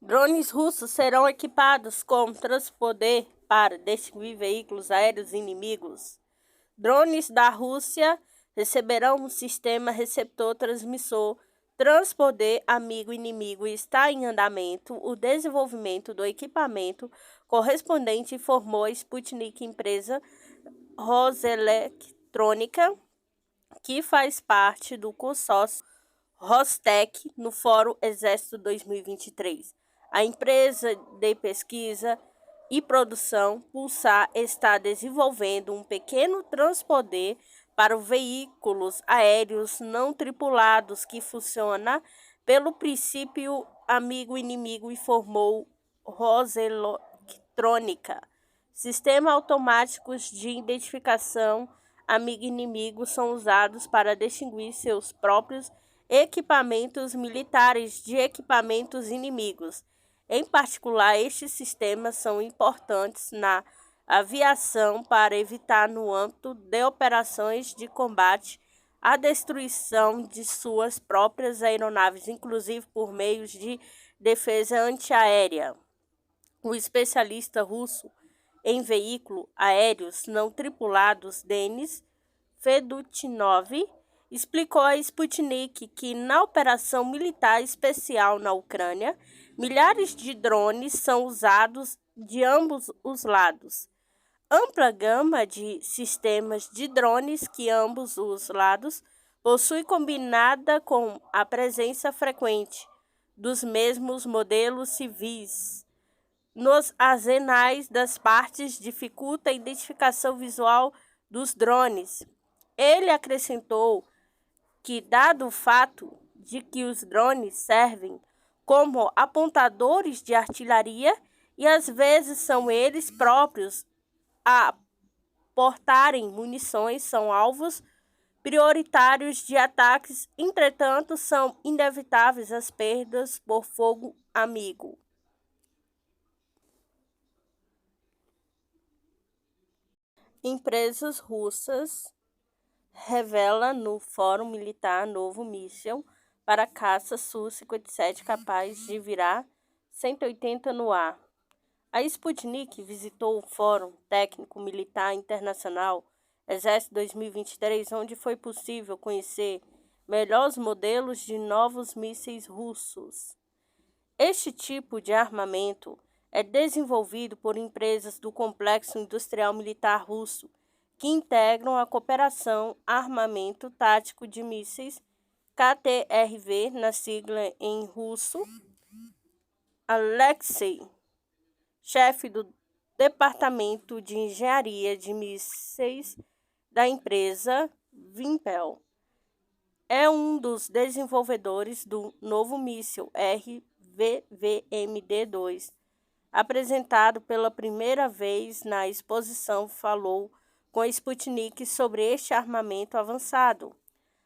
Drones russos serão equipados com transponder para distinguir veículos aéreos inimigos. Drones da Rússia receberão um sistema receptor-transmissor transponder amigo-inimigo e está em andamento o desenvolvimento do equipamento correspondente, informou a Sputnik, empresa Roselektronika, que faz parte do consórcio Rostec no Fórum Exército 2023. A empresa de pesquisa e produção Pulsar está desenvolvendo um pequeno transponder para veículos aéreos não tripulados que funciona pelo princípio amigo-inimigo, informou Roselektronika. Sistemas automáticos de identificação amigo-inimigo são usados para distinguir seus próprios equipamentos militares de equipamentos inimigos. Em particular, estes sistemas são importantes na aviação para evitar, no âmbito de operações de combate, a destruição de suas próprias aeronaves, inclusive por meios de defesa antiaérea. O especialista russo em veículos aéreos não tripulados, Denis Fedutchinov, explicou a Sputnik que, na operação militar especial na Ucrânia, milhares de drones são usados de ambos os lados. Ampla gama de sistemas de drones que ambos os lados possuem, combinada com a presença frequente dos mesmos modelos civis nos arsenais das partes, dificulta a identificação visual dos drones. Ele acrescentou que, dado o fato de que os drones servem como apontadores de artilharia e às vezes são eles próprios a portarem munições, são alvos prioritários de ataques, entretanto, são inevitáveis as perdas por fogo amigo. Empresas russas revela no Fórum Militar novo míssil para caça Su-57 capaz de virar 180 no ar. A Sputnik visitou o Fórum Técnico Militar Internacional Exército 2023, onde foi possível conhecer melhor os modelos de novos mísseis russos. Este tipo de armamento é desenvolvido por empresas do Complexo Industrial Militar Russo, que integram a cooperação Armamento Tático de Mísseis, KTRV, na sigla em russo. Alexei, chefe do Departamento de Engenharia de Mísseis da empresa Vimpel, é um dos desenvolvedores do novo míssil RVVMD-2, apresentado pela primeira vez na exposição. Falou com a Sputnik sobre este armamento avançado.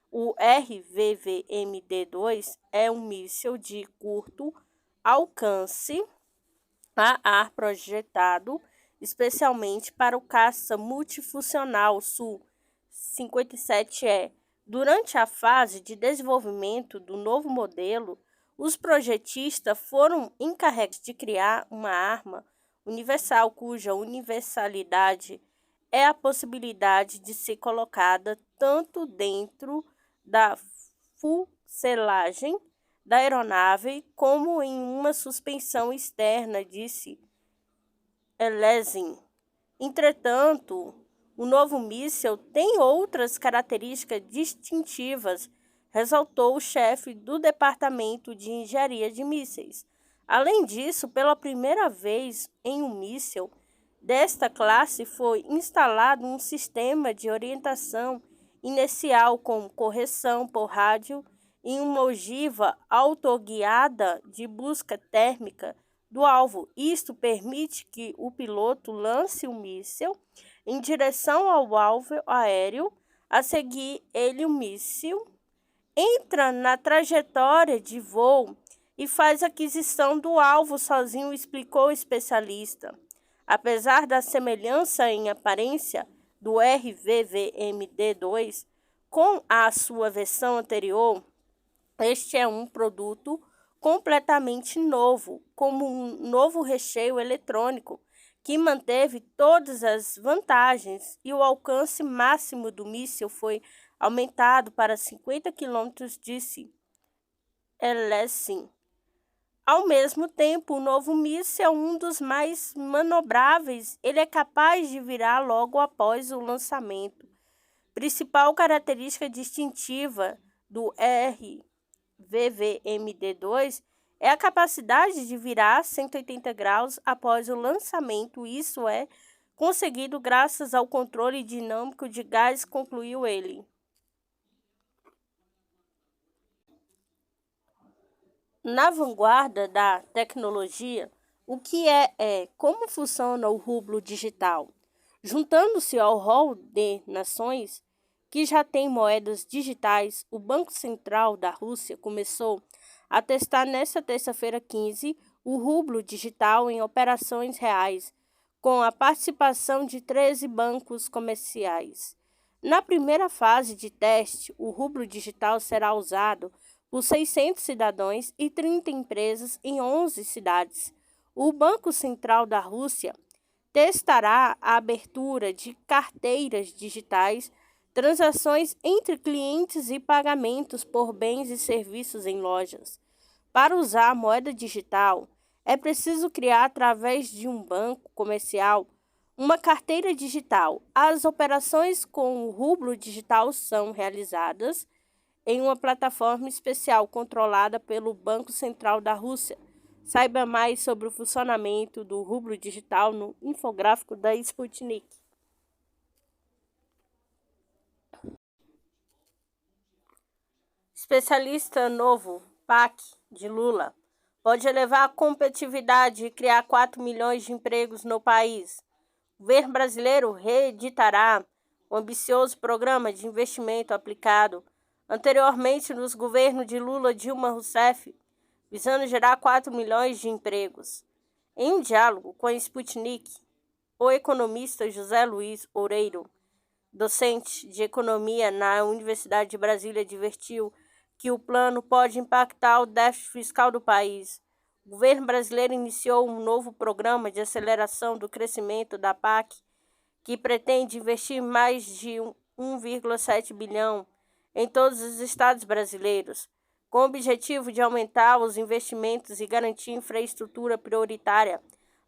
O RVVMD-2 é um míssil de curto alcance a ar projetado especialmente para o caça multifuncional Su-57E. Durante a fase de desenvolvimento do novo modelo, os projetistas foram encarregados de criar uma arma universal cuja universalidade é a possibilidade de ser colocada tanto dentro da fuselagem da aeronave como em uma suspensão externa, disse Elezin. Entretanto, o novo míssil tem outras características distintivas, ressaltou o chefe do Departamento de Engenharia de Mísseis. Além disso, pela primeira vez em um míssil desta classe foi instalado um sistema de orientação inicial com correção por rádio e uma ogiva autoguiada de busca térmica do alvo. Isto permite que o piloto lance o míssil em direção ao alvo aéreo. A seguir, o míssil entra na trajetória de voo e faz aquisição do alvo sozinho, explicou o especialista. Apesar da semelhança em aparência do RVVMD-2 com a sua versão anterior, este é um produto completamente novo, como um novo recheio eletrônico, que manteve todas as vantagens e o alcance máximo do míssil foi aumentado para 50 quilômetros, disse Ellison. Ao mesmo tempo, o novo míssil é um dos mais manobráveis. Ele é capaz de virar logo após o lançamento. Principal característica distintiva do RVVMD-2 é a capacidade de virar 180 graus após o lançamento. Isso é conseguido graças ao controle dinâmico de gás, concluiu ele. Na vanguarda da tecnologia, o que é como funciona o rublo digital. Juntando-se ao rol de nações que já têm moedas digitais, o Banco Central da Rússia começou a testar nesta terça-feira 15 o rublo digital em operações reais, com a participação de 13 bancos comerciais. Na primeira fase de teste, o rublo digital será usado por 600 cidadãos e 30 empresas em 11 cidades. O Banco Central da Rússia testará a abertura de carteiras digitais, transações entre clientes e pagamentos por bens e serviços em lojas. Para usar a moeda digital, é preciso criar, através de um banco comercial, uma carteira digital. As operações com o rublo digital são realizadas em uma plataforma especial controlada pelo Banco Central da Rússia. Saiba mais sobre o funcionamento do rublo digital no infográfico da Sputnik. Especialista novo, PAC, de Lula, pode elevar a competitividade e criar 4 milhões de empregos no país. O governo brasileiro reeditará um ambicioso programa de investimento aplicado anteriormente nos governos de Lula, Dilma Rousseff, visando gerar 4 milhões de empregos. Em um diálogo com a Sputnik, o economista José Luiz Oureiro, docente de economia na Universidade de Brasília, advertiu que o plano pode impactar o déficit fiscal do país. O governo brasileiro iniciou um novo programa de aceleração do crescimento da PAC, que pretende investir mais de 1,7 bilhão em todos os estados brasileiros, com o objetivo de aumentar os investimentos e garantir infraestrutura prioritária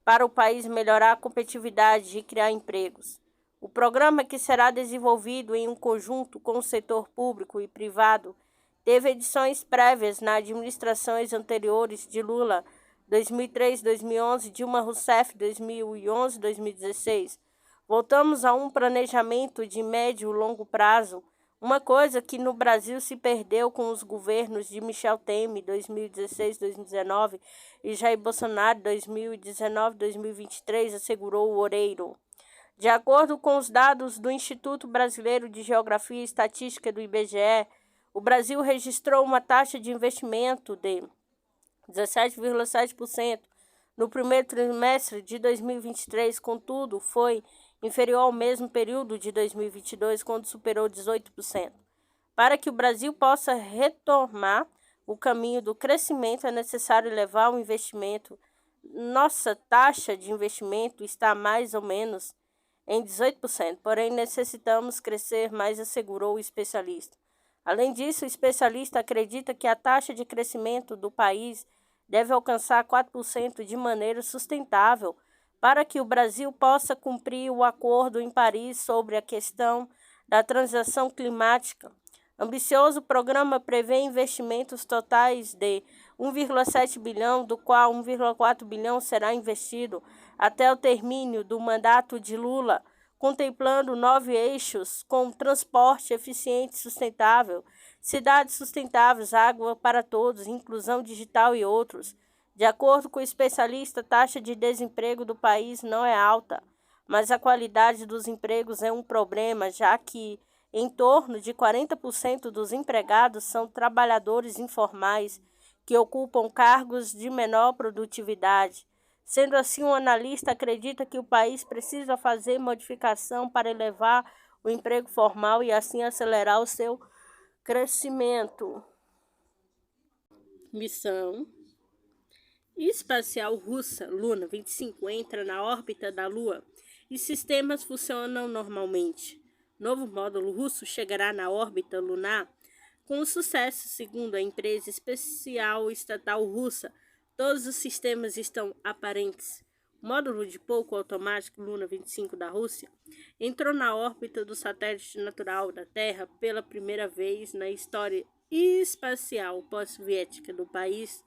para o país melhorar a competitividade e criar empregos. O programa, que será desenvolvido em um conjunto com o setor público e privado, teve edições prévias nas administrações anteriores de Lula, 2003-2011, Dilma Rousseff, 2011-2016. Voltamos a um planejamento de médio e longo prazo, uma coisa que no Brasil se perdeu com os governos de Michel Temer, 2016-2019, e Jair Bolsonaro, 2019-2023, assegurou o Oureiro. De acordo com os dados do Instituto Brasileiro de Geografia e Estatística do IBGE, o Brasil registrou uma taxa de investimento de 17,7% no primeiro trimestre de 2023, contudo, foi inferior ao mesmo período de 2022, quando superou 18%. Para que o Brasil possa retomar o caminho do crescimento, é necessário elevar o investimento. Nossa taxa de investimento está mais ou menos em 18%, porém necessitamos crescer mais, assegurou o especialista. Além disso, o especialista acredita que a taxa de crescimento do país deve alcançar 4% de maneira sustentável para que o Brasil possa cumprir o acordo em Paris sobre a questão da transição climática. Ambicioso programa prevê investimentos totais de 1,7 bilhão, do qual 1,4 bilhão será investido até o término do mandato de Lula, contemplando 9 eixos com transporte eficiente e sustentável, cidades sustentáveis, água para todos, inclusão digital e outros. De acordo com o especialista, a taxa de desemprego do país não é alta, mas a qualidade dos empregos é um problema, já que em torno de 40% dos empregados são trabalhadores informais que ocupam cargos de menor produtividade. Sendo assim, o analista acredita que o país precisa fazer modificação para elevar o emprego formal e assim acelerar o seu crescimento. Missão espacial russa, Luna 25, entra na órbita da Lua e sistemas funcionam normalmente. Novo módulo russo chegará na órbita lunar com sucesso, segundo a empresa espacial estatal russa. Todos os sistemas estão aparentes. O módulo de pouco automático Luna 25 da Rússia entrou na órbita do satélite natural da Terra pela primeira vez na história espacial pós-soviética do país.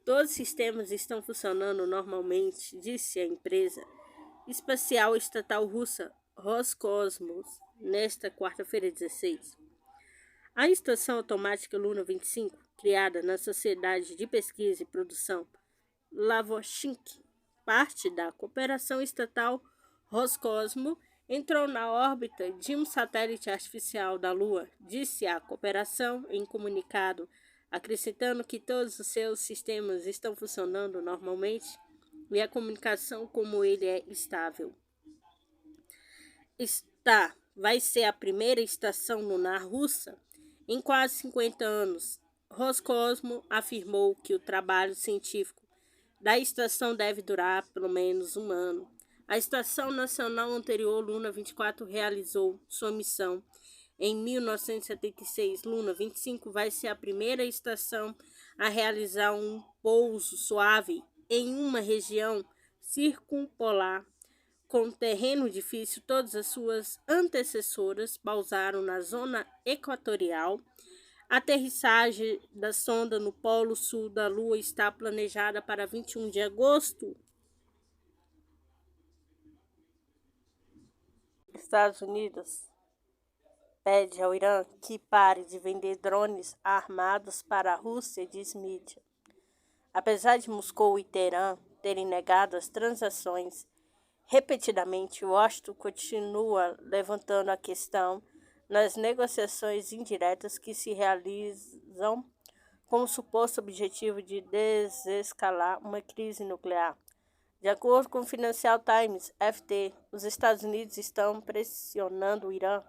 Todos os sistemas estão funcionando normalmente, disse a empresa espacial estatal russa Roscosmos nesta quarta-feira 16. A estação automática Luna 25, criada na Sociedade de Pesquisa e Produção Lavochink, parte da cooperação estatal Roscosmos, entrou na órbita de um satélite artificial da Lua, disse a cooperação em comunicado, acrescentando que todos os seus sistemas estão funcionando normalmente e a comunicação como ele é estável. Vai ser a primeira estação lunar russa em quase 50 anos. Roscosmos afirmou que o trabalho científico da estação deve durar pelo menos um ano. A Estação Nacional anterior, Luna 24, realizou sua missão em 1976. Luna 25 vai ser a primeira estação a realizar um pouso suave em uma região circumpolar com terreno difícil. Todas as suas antecessoras pousaram na zona equatorial. A aterrissagem da sonda no Polo Sul da Lua está planejada para 21 de agosto. Estados Unidos pede ao Irã que pare de vender drones armados para a Rússia, diz mídia. Apesar de Moscou e Teherã terem negado as transações repetidamente, Washington continua levantando a questão nas negociações indiretas que se realizam com o suposto objetivo de desescalar uma crise nuclear. De acordo com o Financial Times, FT, os Estados Unidos estão pressionando o Irã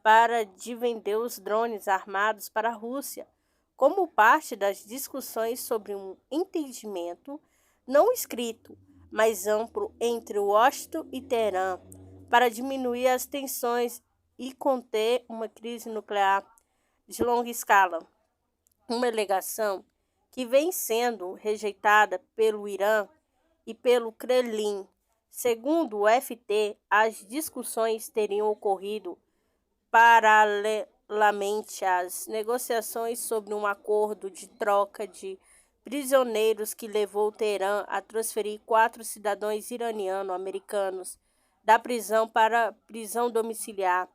para de vender os drones armados para a Rússia, como parte das discussões sobre um entendimento não escrito, mais amplo entre Washington e Teherã, para diminuir as tensões e conter uma crise nuclear de longa escala. Uma alegação que vem sendo rejeitada pelo Irã e pelo Kremlin. Segundo o FT, as discussões teriam ocorrido paralelamente às negociações sobre um acordo de troca de prisioneiros que levou Teherã a transferir 4 cidadãos iraniano-americanos da prisão para prisão domiciliar.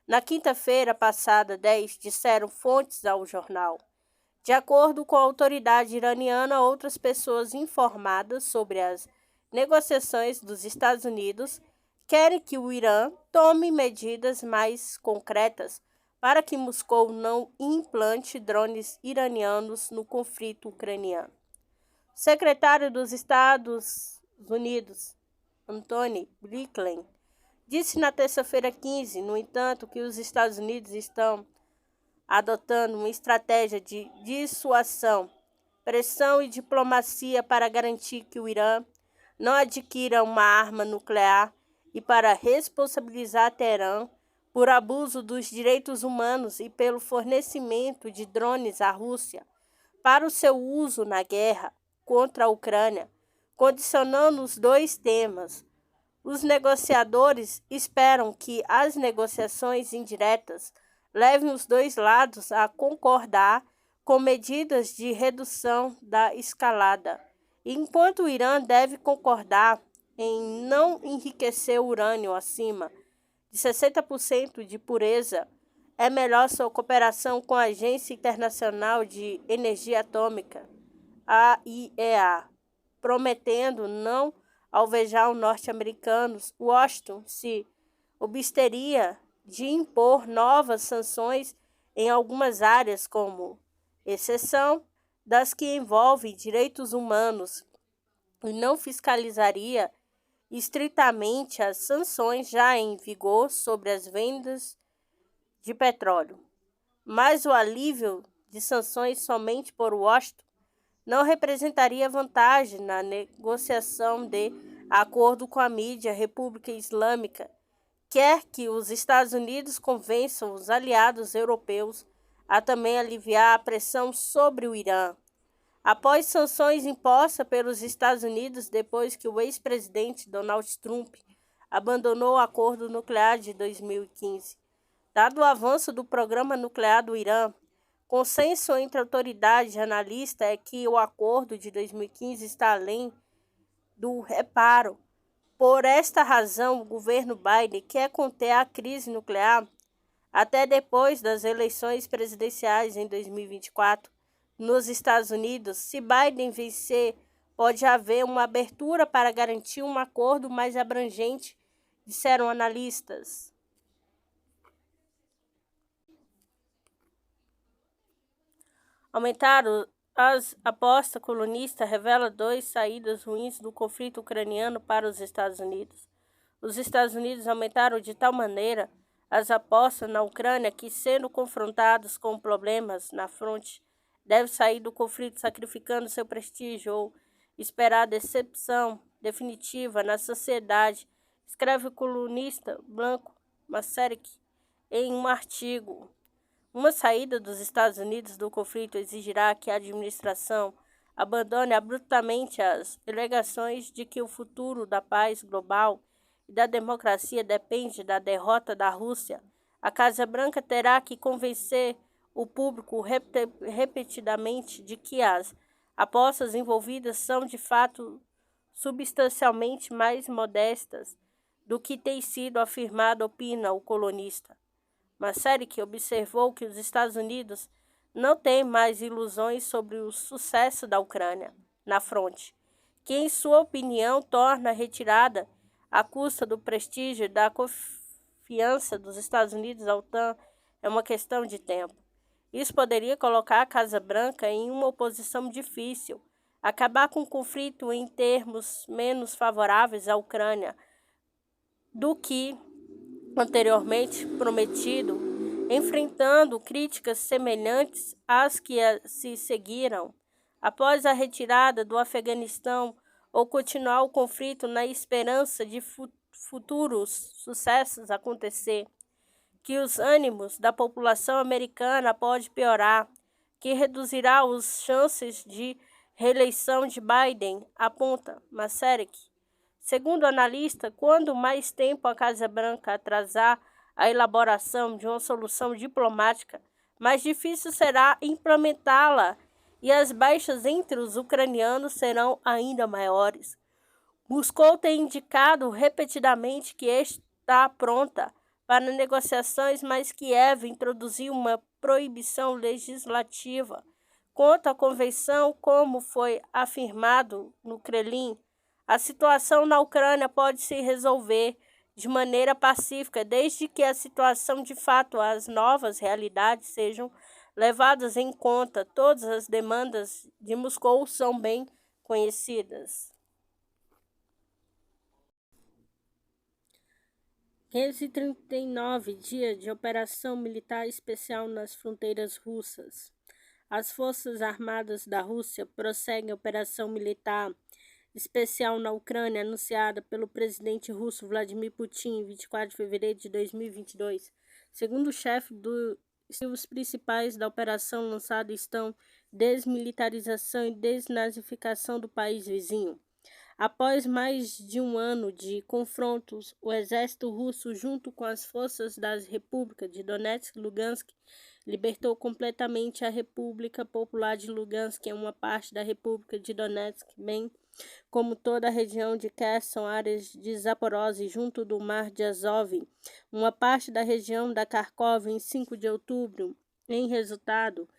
Na quinta-feira passada, 10, disseram fontes ao jornal. De acordo com a autoridade iraniana, outras pessoas informadas sobre as negociações dos Estados Unidos querem que o Irã tome medidas mais concretas para que Moscou não implante drones iranianos no conflito ucraniano. O secretário dos Estados Unidos, Antony Blinken, disse na terça-feira 15, no entanto, que os Estados Unidos estão adotando uma estratégia de dissuasão, pressão e diplomacia para garantir que o Irã não adquira uma arma nuclear e para responsabilizar Teherã por abuso dos direitos humanos e pelo fornecimento de drones à Rússia para o seu uso na guerra contra a Ucrânia, condicionando os dois temas. Os negociadores esperam que as negociações indiretas levem os dois lados a concordar com medidas de redução da escalada, enquanto o Irã deve concordar em não enriquecer urânio acima de 60% de pureza, é melhor sua cooperação com a Agência Internacional de Energia Atômica, AIEA, prometendo não alvejar os norte-americanos. Washington se absteria de impor novas sanções em algumas áreas, como exceção das que envolvem direitos humanos, e não fiscalizaria estritamente as sanções já em vigor sobre as vendas de petróleo. Mas o alívio de sanções somente por Washington não representaria vantagem na negociação de acordo com a mídia República Islâmica. Quer que os Estados Unidos convençam os aliados europeus a também aliviar a pressão sobre o Irã. Após sanções impostas pelos Estados Unidos depois que o ex-presidente Donald Trump abandonou o acordo nuclear de 2015. Dado o avanço do programa nuclear do Irã, consenso entre autoridades e analistas é que o acordo de 2015 está além do reparo. Por esta razão, o governo Biden quer conter a crise nuclear até depois das eleições presidenciais em 2024. Nos Estados Unidos, se Biden vencer, pode haver uma abertura para garantir um acordo mais abrangente, disseram analistas. Aumentaram as apostas colunistas revela 2 saídas ruins do conflito ucraniano para os Estados Unidos. Os Estados Unidos aumentaram de tal maneira as apostas na Ucrânia que, sendo confrontados com problemas na fronte, deve sair do conflito sacrificando seu prestígio ou esperar a decepção definitiva na sociedade, escreve o colunista Blanco Masaryk em um artigo. Uma saída dos Estados Unidos do conflito exigirá que a administração abandone abruptamente as alegações de que o futuro da paz global e da democracia depende da derrota da Rússia. A Casa Branca terá que convencer o público repetidamente de que as apostas envolvidas são de fato substancialmente mais modestas do que tem sido afirmado, opina o colunista. Masaryk observou que os Estados Unidos não têm mais ilusões sobre o sucesso da Ucrânia na fronte, que, em sua opinião, torna a retirada à custa do prestígio e da confiança dos Estados Unidos à OTAN é uma questão de tempo. Isso poderia colocar a Casa Branca em uma oposição difícil, acabar com o conflito em termos menos favoráveis à Ucrânia do que anteriormente prometido, enfrentando críticas semelhantes às que se seguiram após a retirada do Afeganistão ou continuar o conflito na esperança de futuros sucessos acontecer, que os ânimos da população americana pode piorar, que reduzirá as chances de reeleição de Biden, aponta Masaryk. Segundo o analista, quanto mais tempo a Casa Branca atrasar a elaboração de uma solução diplomática, mais difícil será implementá-la e as baixas entre os ucranianos serão ainda maiores. Moscou tem indicado repetidamente que está pronta para negociações, mas Kiev introduziu uma proibição legislativa contra a convenção, como foi afirmado no Kremlin. A situação na Ucrânia pode se resolver de maneira pacífica, desde que a situação de fato, as novas realidades sejam levadas em conta. Todas as demandas de Moscou são bem conhecidas. 539 dias de operação militar especial nas fronteiras russas. As Forças Armadas da Rússia prosseguem a operação militar especial na Ucrânia, anunciada pelo presidente russo Vladimir Putin em 24 de fevereiro de 2022. Segundo o chefe, os principais da operação lançada estão desmilitarização e desnazificação do país vizinho. Após mais de um ano de confrontos, o exército russo, junto com as forças das repúblicas de Donetsk e Lugansk, libertou completamente a República Popular de Lugansk, que é uma parte da República de Donetsk, bem como toda a região de Kherson, áreas de Zaporozhye, junto do Mar de Azov, uma parte da região da Kharkov, em 5 de outubro, em resultado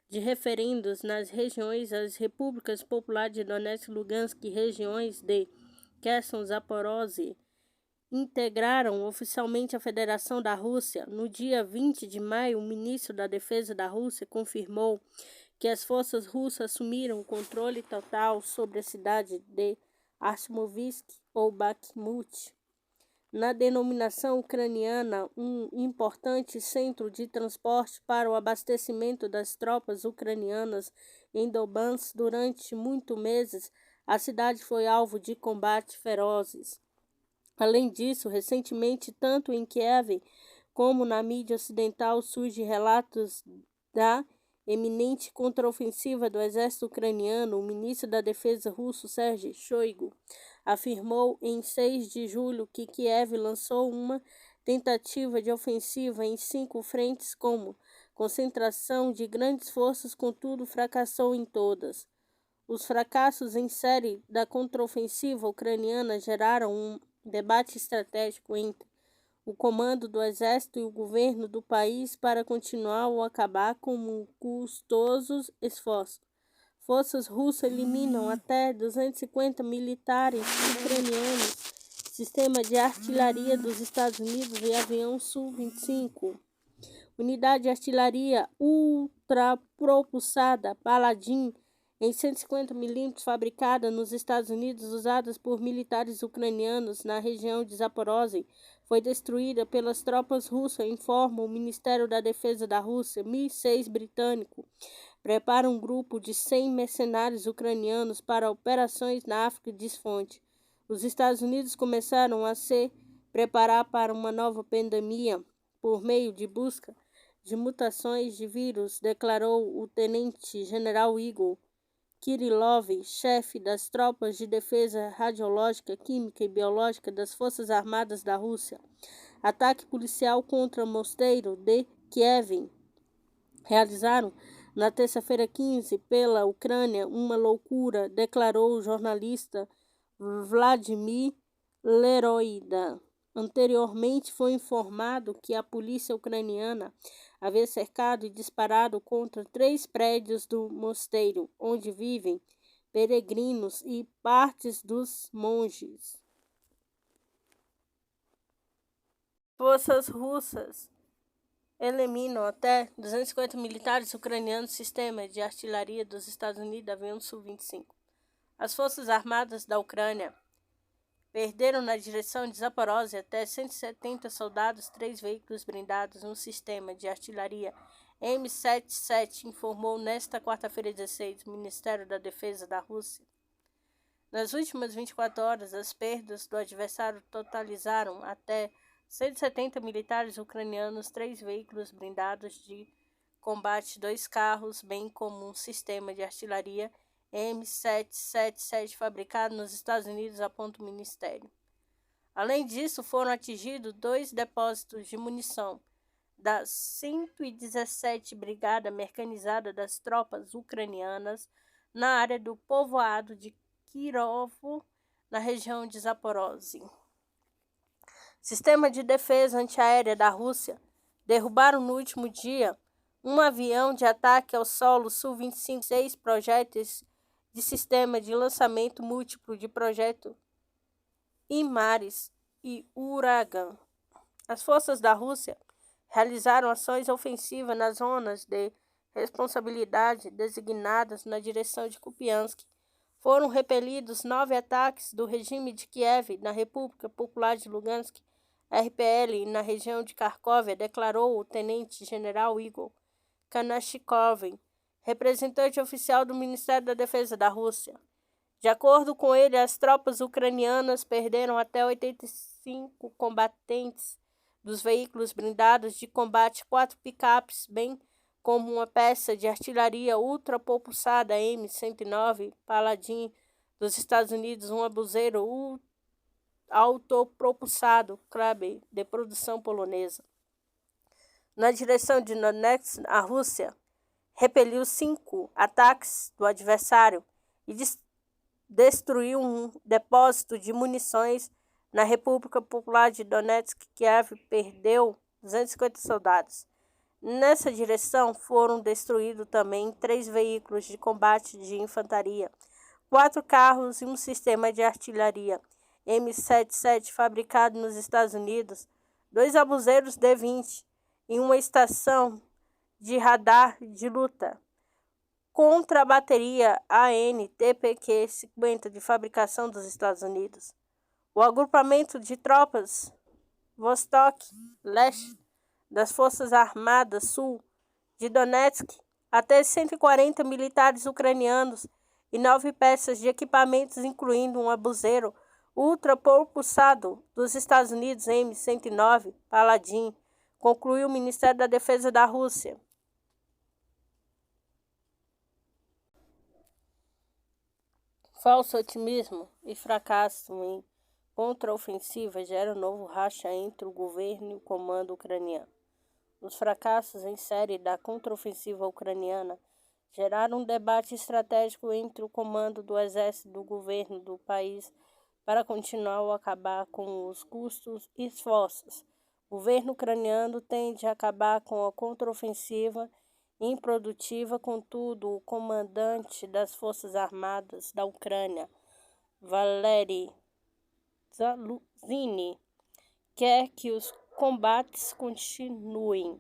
de referendos nas regiões as repúblicas populares de Donetsk, Lugansk e regiões de Kherson, Zaporozhye, integraram oficialmente a Federação da Rússia. No dia 20 de maio, o ministro da Defesa da Rússia confirmou que as forças russas assumiram o controle total sobre a cidade de Artyomovsk ou Bakhmut. na denominação ucraniana, um importante centro de transporte para o abastecimento das tropas ucranianas em Donbas. Durante muitos meses, a cidade foi alvo de combates ferozes. Além disso, recentemente, tanto em Kiev como na mídia ocidental, surgem relatos da eminente contraofensiva do exército ucraniano. O ministro da Defesa russo, Sergei Shoigu, afirmou em 6 de julho que Kiev lançou uma tentativa de ofensiva em 5 frentes como concentração de grandes forças, contudo fracassou em todas. Os fracassos em série da contraofensiva ucraniana geraram um debate estratégico entre o comando do exército e o governo do país para continuar ou acabar com custosos esforços. Forças russas eliminam até 250 militares ucranianos, sistema de artilharia dos Estados Unidos e avião Su-25. Unidade de artilharia ultrapropulsada Paladin em 150 mm fabricada nos Estados Unidos, usadas por militares ucranianos na região de Zaporozhye, foi destruída pelas tropas russas, informa o Ministério da Defesa da Rússia. Mi-6 britânico prepara um grupo de 100 mercenários ucranianos para operações na África, diz fonte. Os Estados Unidos começaram a se preparar para uma nova pandemia por meio de busca de mutações de vírus, declarou o tenente-general Igor Kirillov, chefe das tropas de defesa radiológica, química e biológica das Forças Armadas da Rússia. Ataque policial contra o mosteiro de Kiev. Realizaram na terça-feira 15 pela Ucrânia uma loucura, declarou o jornalista Vladimir Leroida. Anteriormente foi informado que a polícia ucraniana havia cercado e disparado contra 3 prédios do mosteiro, onde vivem peregrinos e partes dos monges. Forças russas eliminam até 250 militares ucranianos, sistema de artilharia dos Estados Unidos, avião Su-25. As Forças Armadas da Ucrânia perderam na direção de Zaporozhye até 170 soldados, 3 veículos blindados, um sistema de artilharia M77, informou nesta quarta-feira 16 o Ministério da Defesa da Rússia. Nas últimas 24 horas, as perdas do adversário totalizaram até 170 militares ucranianos, 3 veículos blindados de combate, 2 carros, bem como um sistema de artilharia M777 fabricado nos Estados Unidos, aponta o Ministério. Além disso, foram atingidos 2 depósitos de munição da 117 Brigada Mecanizada das Tropas Ucranianas na área do povoado de Kirovo, na região de Zaporozhye. Sistema de defesa antiaérea da Rússia derrubaram no último dia um avião de ataque ao solo Su-25, 6 projéteis de sistema de lançamento múltiplo de projeto HIMARS e Uragan. As forças da Rússia realizaram ações ofensivas nas zonas de responsabilidade designadas na direção de Kupiansk. Foram repelidos 9 ataques do regime de Kiev na República Popular de Lugansk, RPL, na região de Kharkov, declarou o tenente-general Igor Kanashnikov, representante oficial do Ministério da Defesa da Rússia. De acordo com ele, as tropas ucranianas perderam até 85 combatentes dos veículos blindados de combate, 4 picapes, bem como uma peça de artilharia ultrapropulsada M109 Paladin dos Estados Unidos, um abuseiro autopropulsado Kraber, de produção polonesa. Na direção de Donetsk, a Rússia repeliu 5 ataques do adversário e destruiu um depósito de munições na República Popular de Donetsk. Kiev perdeu 250 soldados. Nessa direção foram destruídos também 3 veículos de combate de infantaria, 4 carros e um sistema de artilharia M77 fabricado nos Estados Unidos, 2 abuseiros D-20 e uma estação de radar de luta contra a bateria AN-TPQ-50 de fabricação dos Estados Unidos. O agrupamento de tropas Vostok, leste, das Forças Armadas Sul de Donetsk, até 140 militares ucranianos e 9 peças de equipamentos, incluindo um abuseiro ultrapropulsado dos Estados Unidos M109 Paladin, concluiu o Ministério da Defesa da Rússia. Falso otimismo e fracasso em contraofensiva geram novo racha entre o governo e o comando ucraniano. Os fracassos em série da contraofensiva ucraniana geraram um debate estratégico entre o comando do exército e do governo do país para continuar ou acabar com os custos e esforços. O governo ucraniano tende a acabar com a contraofensiva improdutiva, contudo, o comandante das Forças Armadas da Ucrânia, Valery Zaluzny, quer que os combates continuem.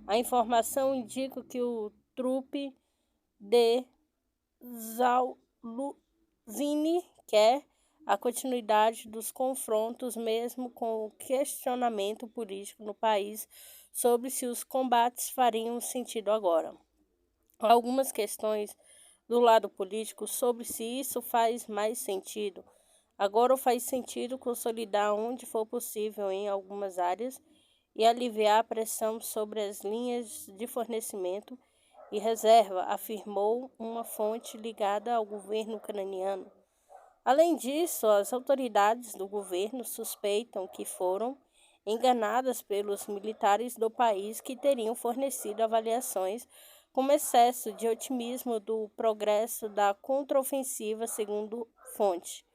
A informação indica que o trupe de Zaluzny quer a continuidade dos confrontos, mesmo com o questionamento político no país sobre se os combates fariam sentido agora. Há algumas questões do lado político sobre se isso faz mais sentido agora ou faz sentido consolidar onde for possível em algumas áreas e aliviar a pressão sobre as linhas de fornecimento e reserva, afirmou uma fonte ligada ao governo ucraniano. Além disso, as autoridades do governo suspeitam que foram enganadas pelos militares do país que teriam fornecido avaliações com excesso de otimismo do progresso da contraofensiva, segundo fonte.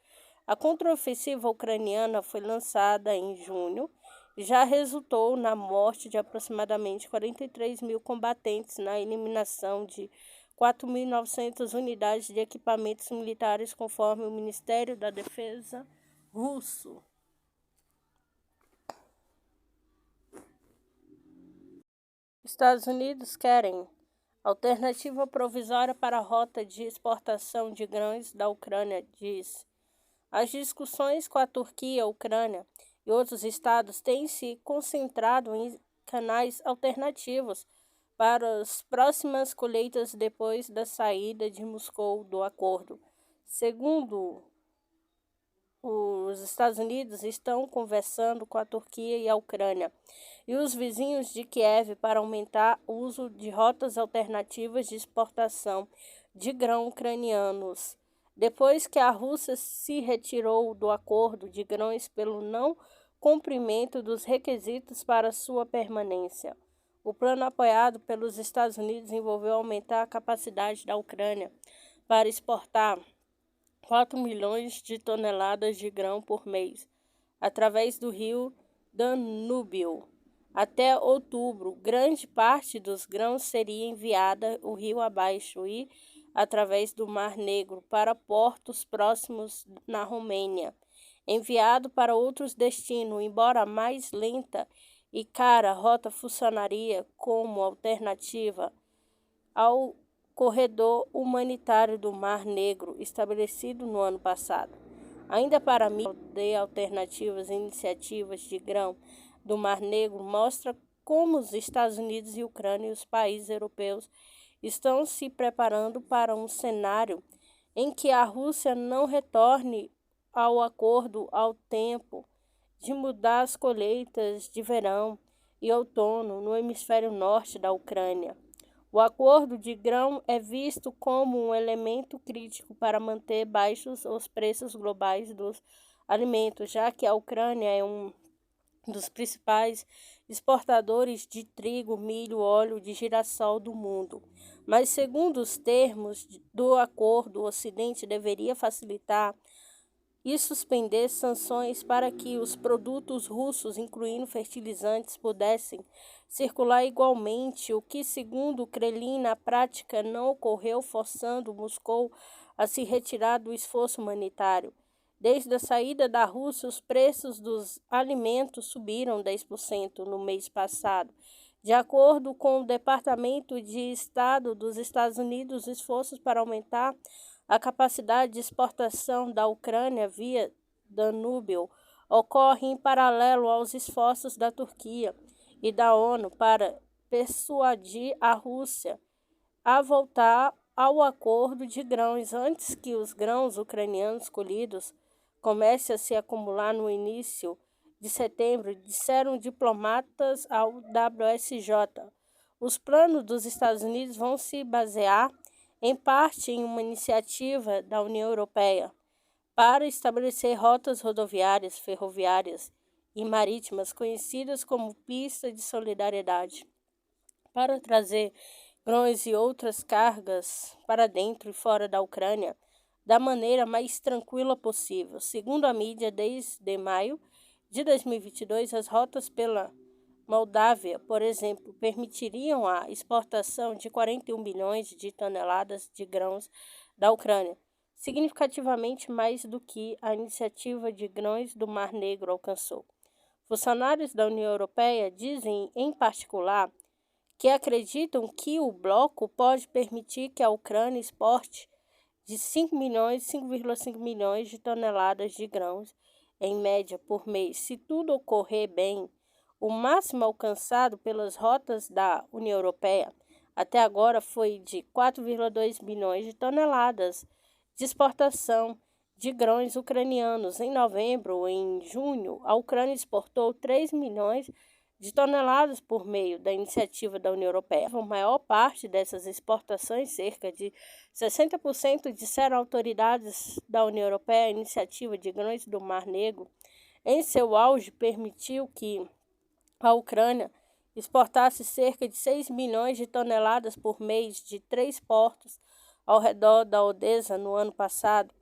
A contraofensiva ucraniana foi lançada em junho e já resultou na morte de aproximadamente 43 mil combatentes, na eliminação de 4.900 unidades de equipamentos militares, conforme o Ministério da Defesa russo. Estados Unidos querem alternativa provisória para a rota de exportação de grãos da Ucrânia, diz. As discussões com a Turquia, Ucrânia e outros estados têm se concentrado em canais alternativos para as próximas colheitas depois da saída de Moscou do acordo. Segundo os Estados Unidos, estão conversando com a Turquia e a Ucrânia e os vizinhos de Kiev para aumentar o uso de rotas alternativas de exportação de grãos ucranianos. Depois que a Rússia se retirou do acordo de grãos pelo não cumprimento dos requisitos para sua permanência, o plano apoiado pelos Estados Unidos envolveu aumentar a capacidade da Ucrânia para exportar 4 milhões de toneladas de grão por mês, através do rio Danúbio. Até outubro, grande parte dos grãos seria enviada o rio abaixo e através do Mar Negro para portos próximos na Romênia, enviado para outros destinos, embora mais lenta e cara, a rota funcionaria como alternativa ao corredor humanitário do Mar Negro estabelecido no ano passado. Ainda para mim, de alternativas e iniciativas de grão do Mar Negro mostra como os Estados Unidos e Ucrânia e os países europeus estão se preparando para um cenário em que a Rússia não retorne ao acordo ao tempo de mudar as colheitas de verão e outono no hemisfério norte da Ucrânia. O acordo de grão é visto como um elemento crítico para manter baixos os preços globais dos alimentos, já que a Ucrânia é um dos principais exportadores de trigo, milho, óleo de girassol do mundo. Mas, segundo os termos do acordo, o Ocidente deveria facilitar e suspender sanções para que os produtos russos, incluindo fertilizantes, pudessem circular igualmente, o que, segundo Kremlin, na prática não ocorreu, forçando Moscou a se retirar do esforço humanitário. Desde a saída da Rússia, os preços dos alimentos subiram 10% no mês passado. De acordo com o Departamento de Estado dos Estados Unidos, os esforços para aumentar a capacidade de exportação da Ucrânia via Danúbio ocorre em paralelo aos esforços da Turquia e da ONU para persuadir a Rússia a voltar ao acordo de grãos antes que os grãos ucranianos colhidos comecem a se acumular no início de setembro, disseram diplomatas ao WSJ. Os planos dos Estados Unidos vão se basear, em parte, em uma iniciativa da União Europeia para estabelecer rotas rodoviárias, ferroviárias e marítimas conhecidas como pista de solidariedade, para trazer grãos e outras cargas para dentro e fora da Ucrânia da maneira mais tranquila possível. Segundo a mídia, desde maio de 2022, as rotas pela Moldávia, por exemplo, permitiriam a exportação de 41 bilhões de toneladas de grãos da Ucrânia, significativamente mais do que a iniciativa de grãos do Mar Negro alcançou. Funcionários da União Europeia dizem, em particular, que acreditam que o bloco pode permitir que a Ucrânia exporte de 5,5 milhões de toneladas de grãos, em média, por mês. Se tudo ocorrer bem, o máximo alcançado pelas rotas da União Europeia até agora foi de 4,2 milhões de toneladas de exportação de grãos ucranianos. Em novembro ou em junho, a Ucrânia exportou 3 milhões de toneladas por meio da iniciativa da União Europeia. A maior parte dessas exportações, cerca de 60%, disseram autoridades da União Europeia. A iniciativa de grãos do Mar Negro, em seu auge, permitiu que a Ucrânia exportasse cerca de 6 milhões de toneladas por mês de 3 portos ao redor da Odessa no ano passado.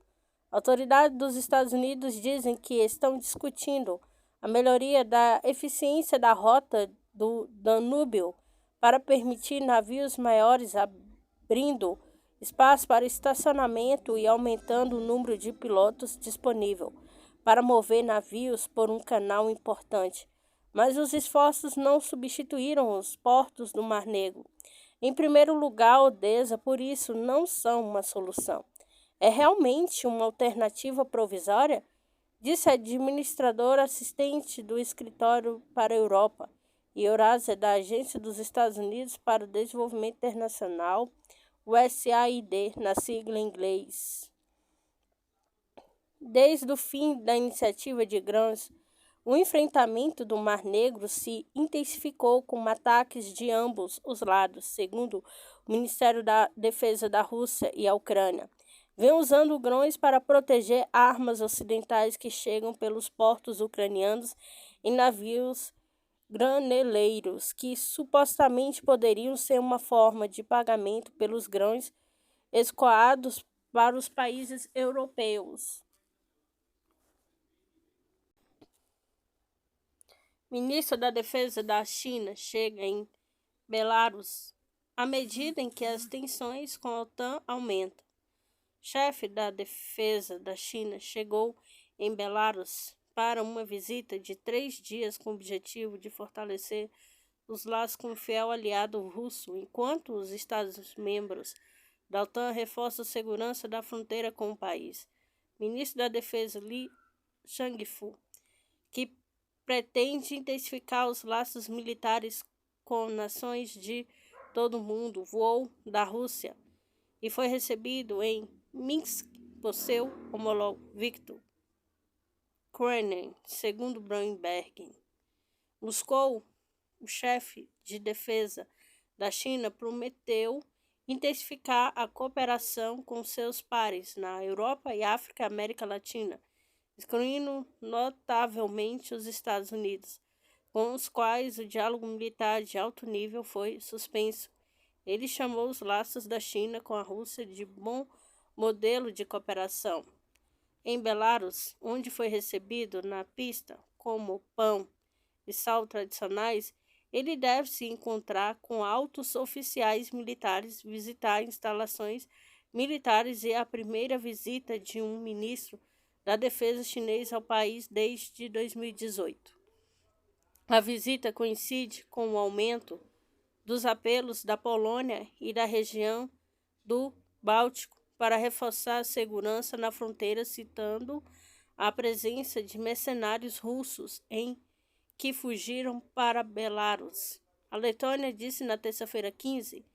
Autoridades dos Estados Unidos dizem que estão discutindo a melhoria da eficiência da rota do Danúbio para permitir navios maiores, abrindo espaço para estacionamento e aumentando o número de pilotos disponível para mover navios por um canal importante. Mas os esforços não substituíram os portos do Mar Negro. Em primeiro lugar, Odessa, por isso, não são uma solução. É realmente uma alternativa provisória? Disse a administradora assistente do Escritório para a Europa e Eurásia da Agência dos Estados Unidos para o Desenvolvimento Internacional, USAID, na sigla em inglês. Desde o fim da iniciativa de grãos, o enfrentamento do Mar Negro se intensificou com ataques de ambos os lados, segundo o Ministério da Defesa da Rússia e a Ucrânia. Vem usando grãos para proteger armas ocidentais que chegam pelos portos ucranianos em navios graneleiros, que supostamente poderiam ser uma forma de pagamento pelos grãos escoados para os países europeus. Ministro da Defesa da China chega em Belarus à medida em que as tensões com a OTAN aumentam. Chefe da Defesa da China chegou em Belarus para uma visita de 3 dias com o objetivo de fortalecer os laços com o fiel aliado russo, enquanto os Estados-membros da OTAN reforçam a segurança da fronteira com o país. Ministro da Defesa Li Shangfu, que pretende intensificar os laços militares com nações de todo o mundo, voou da Rússia e foi recebido em Minsk por seu homólogo Viktor Krennin, segundo Bloomberg. Moscou, o chefe de defesa da China, prometeu intensificar a cooperação com seus pares na Europa e África e América Latina, excluindo notavelmente os Estados Unidos, com os quais o diálogo militar de alto nível foi suspenso. Ele chamou os laços da China com a Rússia de bom modelo de cooperação. Em Belarus, onde foi recebido na pista como pão e sal tradicionais, ele deve se encontrar com altos oficiais militares, visitar instalações militares e a primeira visita de um ministro da Defesa chinês ao país desde 2018. A visita coincide com o aumento dos apelos da Polônia e da região do Báltico para reforçar a segurança na fronteira, citando a presença de mercenários russos que fugiram para Belarus. A Letônia disse na terça-feira 15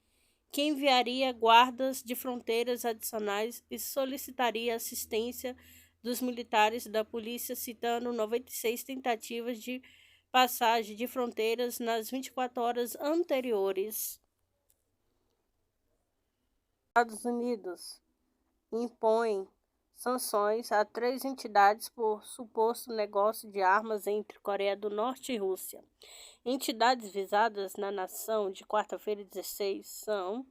que enviaria guardas de fronteiras adicionais e solicitaria assistência dos militares da polícia, citando 96 tentativas de passagem de fronteiras nas 24 horas anteriores. Estados Unidos impõe sanções a 3 entidades por suposto negócio de armas entre Coreia do Norte e Rússia. Entidades visadas na nação de quarta-feira 16 são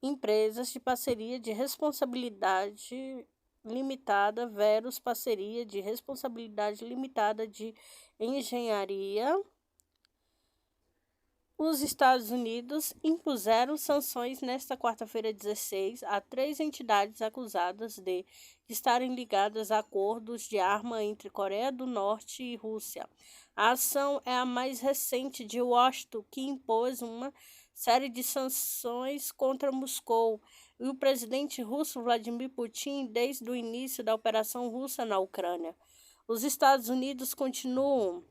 empresas de parceria de responsabilidade limitada versus parceria de responsabilidade limitada de engenharia. Os Estados Unidos impuseram sanções nesta quarta-feira 16 a 3 entidades acusadas de estarem ligadas a acordos de arma entre Coreia do Norte e Rússia. A ação é a mais recente de Washington, que impôs uma série de sanções contra Moscou e o presidente russo Vladimir Putin desde o início da operação russa na Ucrânia. Os Estados Unidos continuam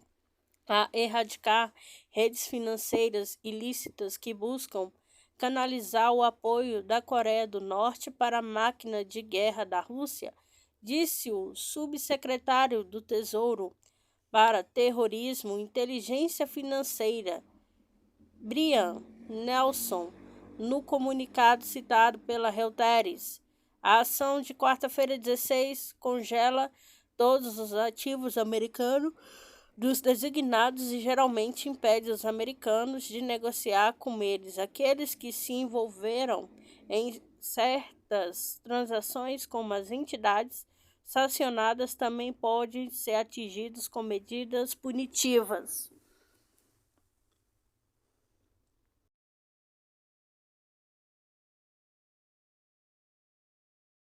a erradicar redes financeiras ilícitas que buscam canalizar o apoio da Coreia do Norte para a máquina de guerra da Rússia, disse o subsecretário do Tesouro para Terrorismo e Inteligência Financeira, Brian Nelson, no comunicado citado pela Reuters. A ação de quarta-feira 16 congela todos os ativos americanos dos designados e geralmente impede os americanos de negociar com eles. Aqueles que se envolveram em certas transações como as entidades sancionadas também podem ser atingidos com medidas punitivas.